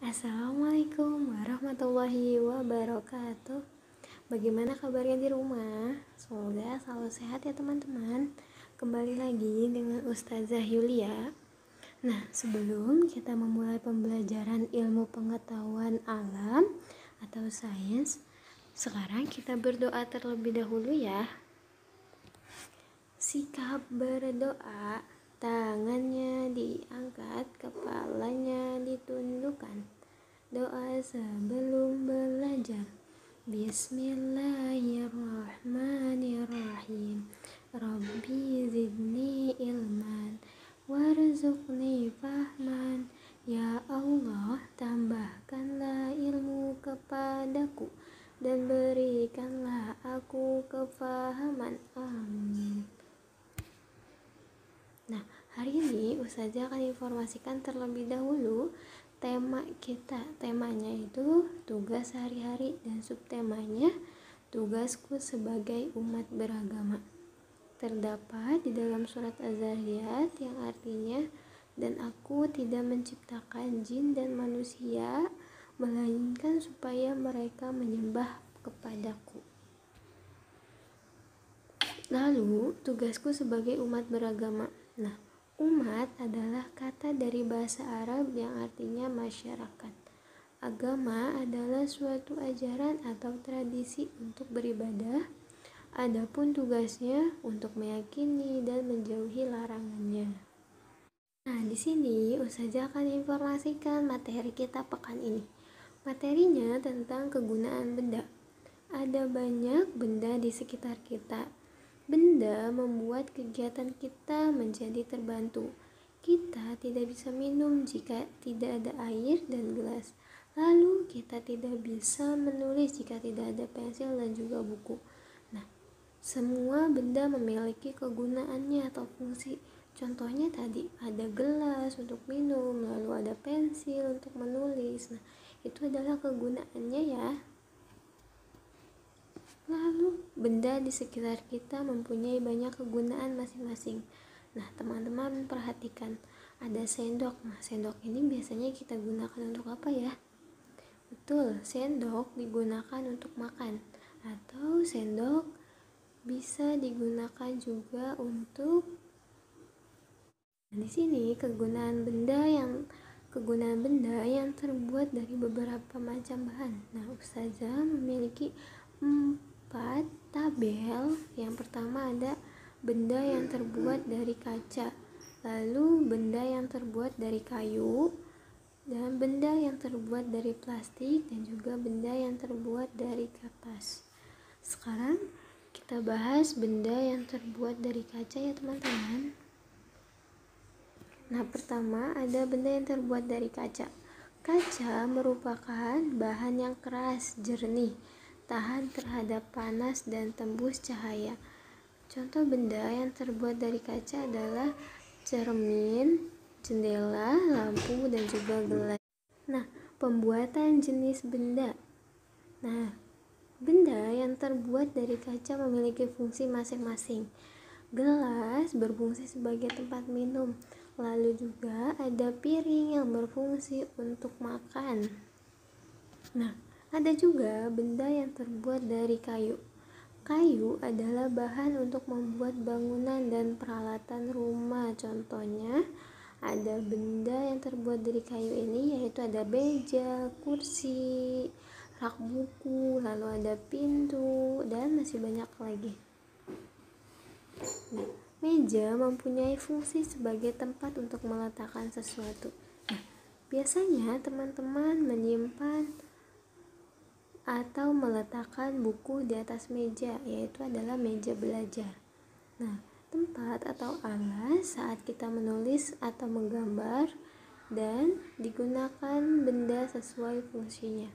Assalamualaikum warahmatullahi wabarakatuh. Bagaimana kabarnya di rumah? Semoga selalu sehat ya teman-teman. Kembali lagi dengan Ustazah Yulia. Nah, sebelum kita memulai pembelajaran ilmu pengetahuan alam atau sains, sekarang kita berdoa terlebih dahulu ya. Sikap berdoa, tangannya diangkat, kepalanya ditundukkan. Doa sebelum belajar. Bismillahirrahmanirrahim. Rabbi zidni ilman warzuqni fahman. Ya Allah, tambahkanlah ilmu kepadaku dan berikanlah aku kefahaman. Amin. Nah, hari ini Ustazah akan informasikan terlebih dahulu tema kita. Temanya itu tugas sehari-hari dan subtemanya tugasku sebagai umat beragama. Terdapat di dalam surat Az-Zariyat yang artinya, dan aku tidak menciptakan jin dan manusia melainkan supaya mereka menyembah kepadaku. Lalu, tugasku sebagai umat beragama. Nah, umat adalah kata dari bahasa Arab yang artinya masyarakat. Agama adalah suatu ajaran atau tradisi untuk beribadah. Adapun tugasnya untuk meyakini dan menjauhi larangannya. Nah, di sini Ustazah akan informasikan materi kita pekan ini. Materinya tentang kegunaan benda. Ada banyak benda di sekitar kita. Benda membuat kegiatan kita menjadi terbantu. Kita tidak bisa minum jika tidak ada air dan gelas. Lalu kita tidak bisa menulis jika tidak ada pensil dan juga buku. Nah, semua benda memiliki kegunaannya atau fungsi. Contohnya tadi ada gelas untuk minum, lalu ada pensil untuk menulis. Nah, itu adalah kegunaannya ya. Lalu, benda di sekitar kita mempunyai banyak kegunaan masing-masing. Nah, teman-teman perhatikan, ada sendok. Nah, sendok ini biasanya kita gunakan untuk apa ya? Betul, sendok digunakan untuk makan. Atau sendok bisa digunakan juga untuk di sini kegunaan benda yang terbuat dari beberapa macam bahan. Nah, Ustazah memiliki 4 tabel. Yang pertama ada benda yang terbuat dari kaca, lalu benda yang terbuat dari kayu, dan benda yang terbuat dari plastik, dan juga benda yang terbuat dari kertas. Sekarang kita bahas benda yang terbuat dari kaca ya teman-teman. Nah, pertama ada benda yang terbuat dari kaca. Kaca merupakan bahan yang keras, jernih, tahan terhadap panas dan tembus cahaya. Contoh benda yang terbuat dari kaca adalah cermin, jendela, lampu, dan juga gelas. Nah, pembuatan jenis benda. Nah, benda yang terbuat dari kaca memiliki fungsi masing-masing. Gelas berfungsi sebagai tempat minum. Lalu juga ada piring yang berfungsi untuk makan. Nah, ada juga benda yang terbuat dari kayu. Kayu adalah bahan untuk membuat bangunan dan peralatan rumah. Contohnya, ada benda yang terbuat dari kayu ini yaitu ada meja, kursi, rak buku, lalu ada pintu, dan masih banyak lagi. Nah, meja mempunyai fungsi sebagai tempat untuk meletakkan sesuatu. Nah, biasanya teman-teman menyimpan atau meletakkan buku di atas meja, yaitu adalah meja belajar. Nah, tempat atau alas saat kita menulis atau menggambar, dan digunakan benda sesuai fungsinya.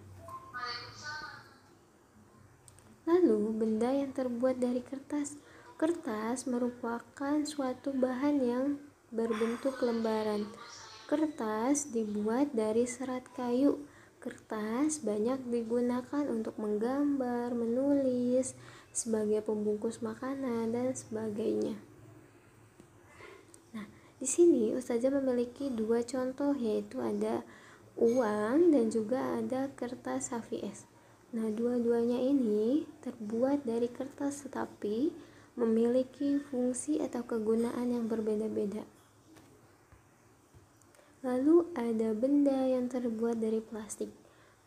Lalu, benda yang terbuat dari kertas. Kertas merupakan suatu bahan yang berbentuk lembaran. Kertas dibuat dari serat kayu. Kertas banyak digunakan untuk menggambar, menulis, sebagai pembungkus makanan, dan sebagainya. Nah, di sini Ustazah memiliki 2 contoh, yaitu ada uang, dan juga ada kertas HVS. Nah, dua-duanya ini terbuat dari kertas tetapi memiliki fungsi atau kegunaan yang berbeda-beda. Lalu ada benda yang terbuat dari plastik.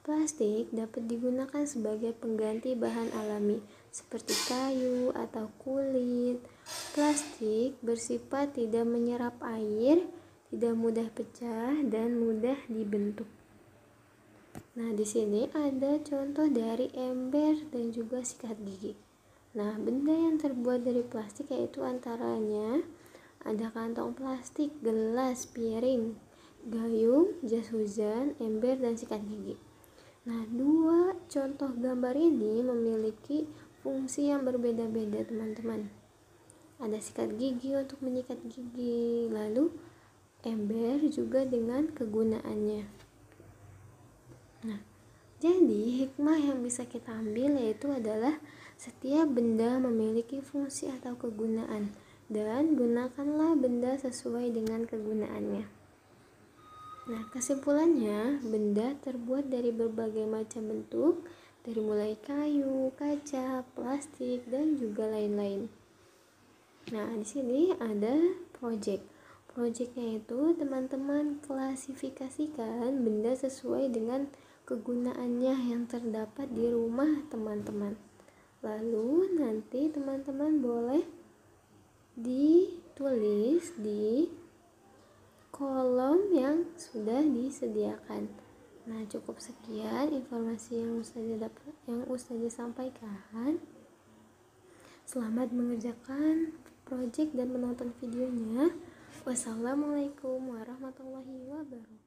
Plastik dapat digunakan sebagai pengganti bahan alami seperti kayu atau kulit. Plastik bersifat tidak menyerap air, tidak mudah pecah, dan mudah dibentuk. Nah, di sini ada contoh dari ember dan juga sikat gigi. Nah, benda yang terbuat dari plastik yaitu antaranya ada kantong plastik, gelas, piring, gayung, jas hujan, ember, dan sikat gigi. Nah, dua contoh gambar ini memiliki fungsi yang berbeda-beda, teman-teman. Ada sikat gigi untuk menyikat gigi, lalu ember juga dengan kegunaannya. Nah, jadi hikmah yang bisa kita ambil yaitu adalah setiap benda memiliki fungsi atau kegunaan, dan gunakanlah benda sesuai dengan kegunaannya. Nah, kesimpulannya, benda terbuat dari berbagai macam bentuk, dari mulai kayu, kaca, plastik, dan juga lain-lain. Nah, di sini ada project. Projectnya itu teman-teman klasifikasikan benda sesuai dengan kegunaannya yang terdapat di rumah teman-teman. Lalu nanti teman-teman boleh ditulis di kolom yang sudah disediakan. Nah, cukup sekian informasi yang Ustazah sampaikan. Selamat mengerjakan project dan menonton videonya. Wassalamualaikum warahmatullahi wabarakatuh.